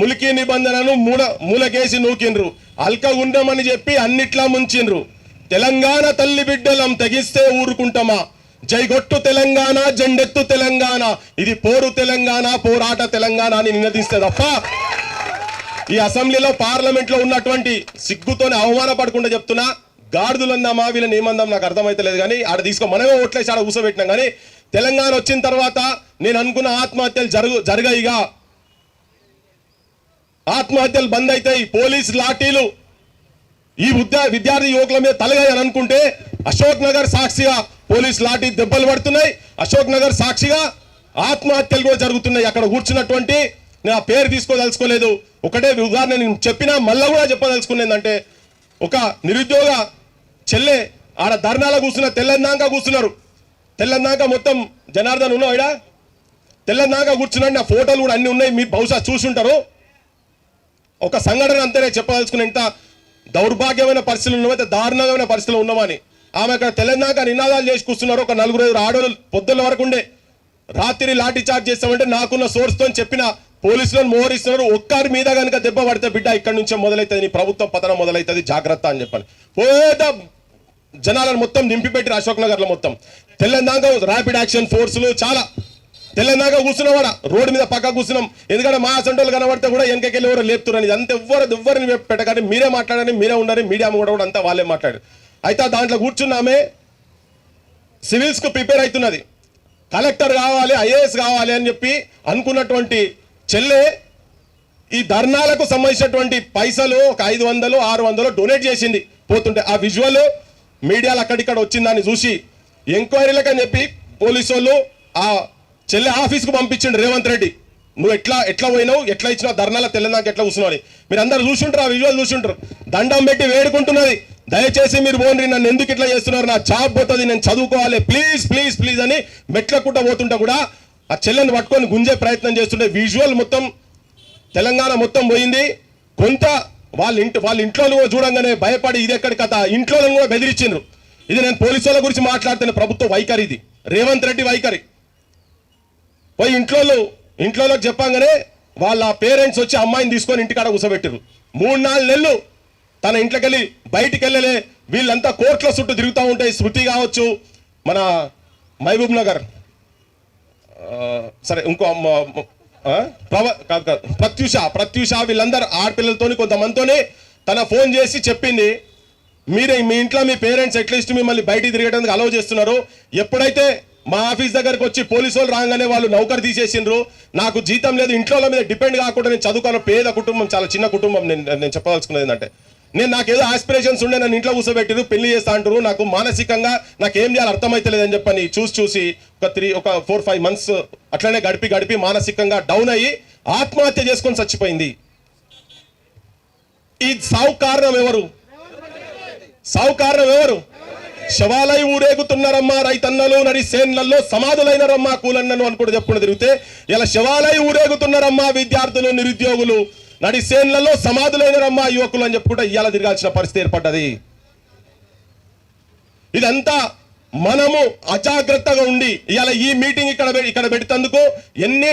ములికి నిబంధనను మూలకేసి నూకిండ్రు. అల్కగుండమని చెప్పి అన్నిట్లా ముంచిండ్రు. తెలంగాణ తల్లి బిడ్డలం తెగిస్తే ఊరుకుంటామా? జైగొట్టు తెలంగాణ, జెండెత్తు తెలంగాణ, ఇది పోరు తెలంగాణ, పోరాట తెలంగాణ అని నినదిస్తే తప్ప ఈ అసెంబ్లీలో పార్లమెంట్లో ఉన్నటువంటి సిగ్గుతోనే అవమానపడకుండా చెప్తున్నా, గాడిదలందామా వీళ్ళని ఏమందాం నాకు అర్థమైతే లేదు. కానీ ఆడ మనమే ఓట్లేసి ఆడ కూసబెట్టినాం. కానీ తెలంగాణ వచ్చిన తర్వాత నేను అనుకున్న ఆత్మహత్యలు జరగయిగా, ఆత్మహత్యలు బంద్ అవుతాయి, పోలీస్ లాఠీలు ఈ విద్యార్థి యువకుల మీద తలగాయి అని అనుకుంటే అశోక్ నగర్ సాక్షిగా పోలీస్ లాఠీ దెబ్బలు పడుతున్నాయి. అశోక్ నగర్ సాక్షిగా ఆత్మహత్యలు కూడా జరుగుతున్నాయి. అక్కడ కూర్చున్నటువంటి నేను ఆ పేరు తీసుకోదలుచుకోలేదు, ఒకటే ఉదాహరణ నేను చెప్పినా మళ్ళా కూడా చెప్పదలుచుకునేదంటే, ఒక నిరుద్యోగ చెల్లె ఆడ ధర్నాల కూర్చున్న తెల్లందాక కూర్చున్నారు. తెల్లందాక మొత్తం జనార్దన్ ఉన్నావు ఇడా, తెల్లందాక కూర్చున్నాడు. నా ఫోటోలు కూడా అన్ని ఉన్నాయి, మీరు బహుశా చూసుంటారు. ఒక సంఘటన అంతేనే చెప్పదలుచుకున్న, ఇంత దౌర్భాగ్యమైన పరిస్థితులు ఉన్నామైతే దారుణమైన పరిస్థితులు ఉన్నామని. ఆమె అక్కడ తెలంగాణ నినాదాలు చేసి కూర్చున్నారు. ఒక 4-5 ఆడోళ్ళు పొద్దున్న వరకు ఉండే, రాత్రి లాఠీ చార్జ్ చేస్తామంటే నాకున్న సోర్స్తో చెప్పిన పోలీసులను మోహరిస్తున్నారు. ఒక్కరి మీద కనుక దెబ్బ పడితే బిడ్డ ఇక్కడి నుంచే మొదలవుతుంది, నీ ప్రభుత్వం పతనం మొదలవుతుంది, జాగ్రత్త అని చెప్పాను. పోత జనాలను మొత్తం నింపిపెట్టిరు అశోక్ నగర్లో. మొత్తం తెలంగాణ ర్యాపిడ్ యాక్షన్ ఫోర్సులు చాలా తెలంగాణ కూర్చున్నవాడ రోడ్డు మీద పక్క కూర్చున్నాం. ఎందుకంటే మా అసంటోళ్ళు కనబడితే కూడా వెనకకెళ్ళి ఎవరు లేపుతున్నారు. అంత ఎవరిని పెట్టగానే మీరే మాట్లాడని, మీరే ఉన్నారు, మీడియా కూడా అంతా వాళ్ళే మాట్లాడారు. అయితే దాంట్లో కూర్చున్నామే సివిల్స్కు ప్రిపేర్ అవుతున్నది, కలెక్టర్ కావాలి, ఐఏఎస్ కావాలి అని చెప్పి అనుకున్నటువంటి చెల్లె ఈ ధర్నాలకు సంబంధించినటువంటి పైసలు ఒక 500-600 డొనేట్ చేసింది. పోతుంటే ఆ విజువల్ మీడియాలో అక్కడిక్కడ వచ్చిందని చూసి ఎంక్వైరీలకు అని చెప్పి పోలీసు వాళ్ళు ఆ చెల్లె ఆఫీస్కు పంపించండి. రేవంత్ రెడ్డి నువ్వు ఎట్లా పోయినావు, ఎట్లా ఇచ్చినావు ధర్నాల తెలంగాణకి ఎట్లా కూర్చున్నావు అని మీరు అందరు చూసుంటారు, ఆ విజువల్ చూసుంటారు. దండం పెట్టి వేడుకుంటున్నది, దయచేసి మీరు పోండి, నన్ను ఎందుకు ఇట్లా చేస్తున్నారు, నా జాబ్ పోతుంది, నేను చదువుకోవాలి, ప్లీజ్ ప్లీజ్ ప్లీజ్ అని మెట్లకుంటా పోతుంటా కూడా ఆ చెల్లెని పట్టుకొని గుంజే ప్రయత్నం చేస్తుంటే విజువల్ మొత్తం తెలంగాణ మొత్తం పోయింది. కొంత వాళ్ళ ఇంట్లో చూడంగానే భయపడి ఇది ఎక్కడి కథ, ఇంట్లో కూడా బెదిరించిండ్రు. ఇది నేను పోలీసుల గురించి మాట్లాడుతున్న ప్రభుత్వ వైఖరి, ఇది రేవంత్ రెడ్డి వైఖరి. పోయి ఇంట్లోకి చెప్పంగానే వాళ్ళ పేరెంట్స్ వచ్చి అమ్మాయిని తీసుకొని ఇంటికాడ కూర్చోబెట్టారు. 3-4 నెలలు తన ఇంట్లోకి వెళ్ళి బయటికి వెళ్ళలే. వీళ్ళంతా కోర్టుల చుట్టూ తిరుగుతూ ఉంటాయి. శృతి కావచ్చు, మన మహబూబ్ నగర్, సరే ఇంకో ప్రత్యూష వీళ్ళందరూ ఆడపిల్లలతో కొంతమందితోనే తన ఫోన్ చేసి చెప్పింది, మీరే మీ ఇంట్లో మీ పేరెంట్స్ అట్లీస్ట్ మిమ్మల్ని బయటికి తిరగడానికి అలౌ చేస్తున్నారు. ఎప్పుడైతే మా ఆఫీస్ దగ్గరకు వచ్చి పోలీసు వాళ్ళు రాగానే వాళ్ళు నౌకరు తీసేసిండ్రు, నాకు జీతం లేదు, ఇంట్లో మీద డిపెండ్ కాకుండా నేను చదువుకున్న పేద కుటుంబం, చాలా చిన్న కుటుంబం. నేను చెప్పదలుచుకున్నది ఏంటంటే, నాకేదో ఆస్పిరేషన్స్ ఉండే నన్ను ఇంట్లో కూర్చోబెట్టిరు, పెళ్లి చేస్తా అంటారు, నాకు మానసికంగా నాకేం చేయాలి అర్థమైతలేదని చెప్పని చూసి ఒక 4-5 మంత్స్ అట్లనే గడిపి మానసికంగా డౌన్ అయ్యి ఆత్మహత్య చేసుకొని చచ్చిపోయింది. ఈ సావు కారణం ఎవరు? శవాలై ఊరేగుతున్నారమ్మా రైతన్నలు, నడి సేన్లలో సమాధులైనరమ్మా కూలన్నను అని కూడా చెప్పుకుని తిరిగితే ఇలా శవాలై ఊరేగుతున్నారమ్మా విద్యార్థులు, నిరుద్యోగులు, నడి సేన్లలో సమాధులైనరమ్మా యువకులు అని చెప్పుకుంటే ఇవాళ తిరగాల్సిన పరిస్థితి ఏర్పడ్డది. ఇదంతా మనము అజాగ్రత్తగా ఉండి ఇవాళ ఈ మీటింగ్ ఇక్కడ పెడుతందుకు ఎన్ని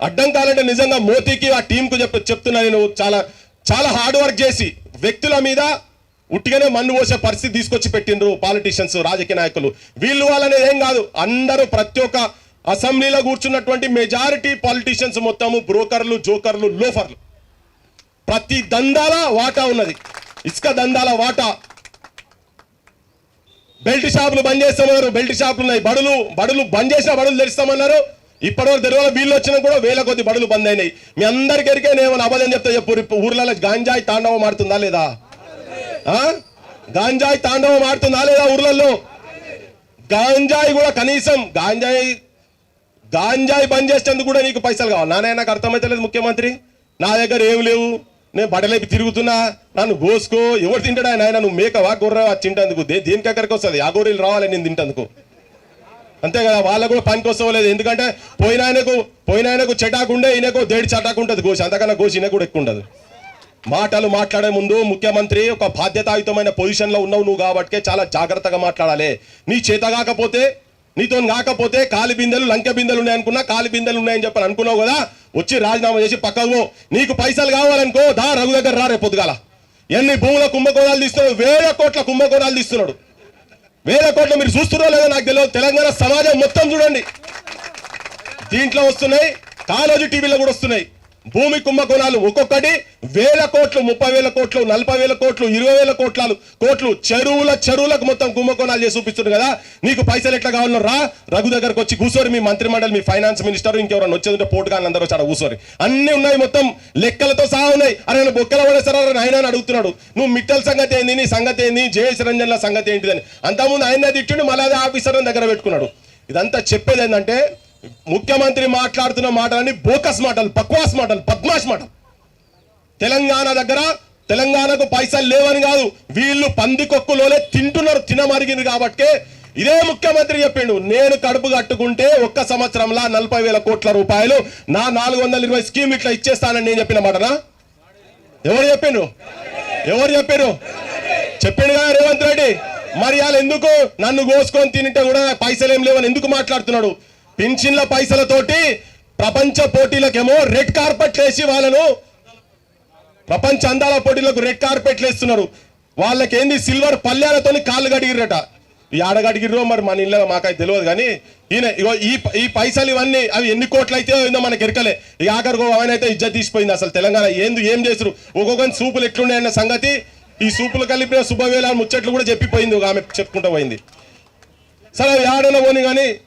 అడ్డంకాలంటే నిజంగా మోతీకి ఆ టీంకు చెప్తున్నా నేను. చాలా హార్డ్ వర్క్ చేసి వ్యక్తుల మీద ఉట్టిగానే మన్ను పోసే పరిస్థితి తీసుకొచ్చి పెట్టిండ్రు పాలిటీషియన్స్, రాజకీయ నాయకులు. వీళ్ళు వాళ్ళనే ఏం కాదు, అందరూ ప్రతి ఒక్క అసెంబ్లీలో కూర్చున్నటువంటి మెజారిటీ పాలిటీషియన్స్ మొత్తము బ్రోకర్లు, జోకర్లు, లోఫర్లు. ప్రతి దందాల వాటా ఉన్నది, ఇసుక దందాల వాటా. బెల్ట్ షాపులు బంద్ చేస్తామన్నారు, బెల్ట్ షాపులు ఉన్నాయి. బడులు బంద్ చేసిన బడులు తెరుస్తామన్నారు. ఇప్పటివరకు తెరవల బిల్లు వచ్చినా కూడా 1000 కొద్ది బడులు బంద్ అయినాయి. మీ అందరికి ఎరికే ఏమైనా అబద్ధం చెప్తే చెప్పు, ఊర్లలో గాంజాయి తాండవం ఆడుతుందా లేదా? గాంజాయి తాండవం ఆడుతుందా లేదా ఊర్లలో? గాంజాయి కూడా కనీసం గాంజాయి బంద్ చేసేందుకు కూడా నీకు పైసలు కావాలి. నాకు అర్థమైతలేదు ముఖ్యమంత్రి, నా దగ్గర ఏం లేవు, నేను బట్టలేపి తిరుగుతున్నా, నన్ను గోసుకో. ఎవరు తింటాడు ఆయన? నువ్వు మేకవా గొర్రెవా తింటందుకు? దేనికి ఎక్కడికి వస్తుంది? ఆ గొర్రెలు రావాలి నేను తింటందుకు, అంతే కదా. వాళ్ళకు కూడా పనికి వస్తలేదు. ఎందుకంటే పోయినాయనకు చెటాకుండే, ఈయనకు దేడి చటాకు ఉంటుంది గోసి, అంతకన్నా గోసి ఈయన కూడా ఎక్కువ ఉండదు. మాటలు మాట్లాడే ముందు ముఖ్యమంత్రి ఒక బాధ్యతాయుతమైన పొజిషన్లో ఉన్నావు నువ్వు, కాబట్టి చాలా జాగ్రత్తగా మాట్లాడాలి. నీ చేత కాకపోతే, నీతో కాకపోతే కాలి బిందెలు లంకె బిందెలు ఉన్నాయనుకున్నా, కాలి బిందెలు ఉన్నాయని చెప్పని అనుకున్నావు కదా, వచ్చి రాజీనామా చేసి పక్కకు పో. నీకు పైసలు కావాలనుకో దా రఘు దగ్గర రా రేపు పొద్దుగాల. ఎన్ని భూముల కుంభకోణాలు తీస్తున్నాడు, 1000 కోట్ల కుంభకోణాలు తీస్తున్నాడు. 1000 కోట్లు మీరు చూస్తున్నారో లేదో నాకు తెలియదు. తెలంగాణ సమాజం మొత్తం చూడండి, దీంట్లో వస్తున్నాయి, కాలేజీ టీవీలో కూడా వస్తున్నాయి. భూమి కుంభకోణాలు ఒక్కొక్కటి 1000 కోట్లు, 30,000 కోట్లు, 40,000 కోట్లు, 20,000 కోట్లు చెరువులకు మొత్తం కుంభకోణాలు చేసి చూపిస్తున్నారు కదా. నీకు పైసలు ఎట్లా కావాలన్నా రా, రఘు దగ్గరకు వచ్చి కూర్చోరు. మీ మంత్రిమండలి, మీ ఫైనాన్స్ మినిస్టర్, ఇంకెవరన్నా వచ్చేది పోటు కానీ అందరూ వచ్చి కూర్చోరు. అన్ని ఉన్నాయి, మొత్తం లెక్కలతో సహా ఉన్నాయి. అరే బొక్కల పడేస్తారా ఆయన అని అడుగుతున్నాడు. నువ్వు మిట్టల సంగతి ఏంది, నీ సంగతి ఏంది, జేఎస్ రంజన్ల సంగతి ఏంటిదని అంతకుముందు ఆయన తిట్టిండు, మళ్ళీ అదే ఆఫీసర్ దగ్గర పెట్టుకున్నాడు. ఇదంతా చెప్పేది ఏంటంటే ముఖ్యమంత్రి మాట్లాడుతున్న మాటలన్నీ బోకస్ మాటలు, బక్వాస్ మాటలు, బద్మాష్ మాటలు. తెలంగాణకు పైసలు లేవని కాదు, వీళ్ళు పందికొక్కులోనే తింటున్నారు, తినమరిగింది. కాబట్టి ఇదే ముఖ్యమంత్రి చెప్పిండు, నేను కడుపు కట్టుకుంటే ఒక్క సంవత్సరంలో 40,000 కోట్ల రూపాయలు నా 420 స్కీమ్ ఇట్లా ఇచ్చేస్తానని నేను చెప్పిన మాటనా? ఎవరు చెప్పారు? చెప్పిండు కదా రేవంత్ రెడ్డి. మరి వాళ్ళు ఎందుకు నన్ను కోసుకొని తింటే కూడా పైసలు ఏం లేవని ఎందుకు మాట్లాడుతున్నాడు? పింఛన్ల పైసలతోటి ప్రపంచ పోటీలకేమో రెడ్ కార్పెట్ వేసి వాళ్ళను, ప్రపంచ అందాల పోటీలకు రెడ్ కార్పెట్లు వేస్తున్నారు. వాళ్ళకేంది సిల్వర్ పల్లెలతో కాళ్ళు గడిగిరట. ఈ ఆడగడిగిర్రో మరి మన ఇళ్ళ మాకైతే తెలియదు. కానీ ఈయన ఇగో ఈ పైసలు ఇవన్నీ అవి ఎన్ని కోట్లు అయితే ఏందో మనకి ఎరకలే. ఇక ఆఖరికో ఆయన అయితే ఇజ్జత్ తీసిపోయింది. అసలు తెలంగాణ ఏం చేస్తారు, ఒక్కొక్క సూపులు ఎట్లున్నాయన్న సంగతి, ఈ సూపులు కలిపిన శుభవేళ ముచ్చట్లు కూడా చెప్పిపోయింది, ఆమె చెప్పుకుంటూ పోయింది. సరే ఆడన పోని కానీ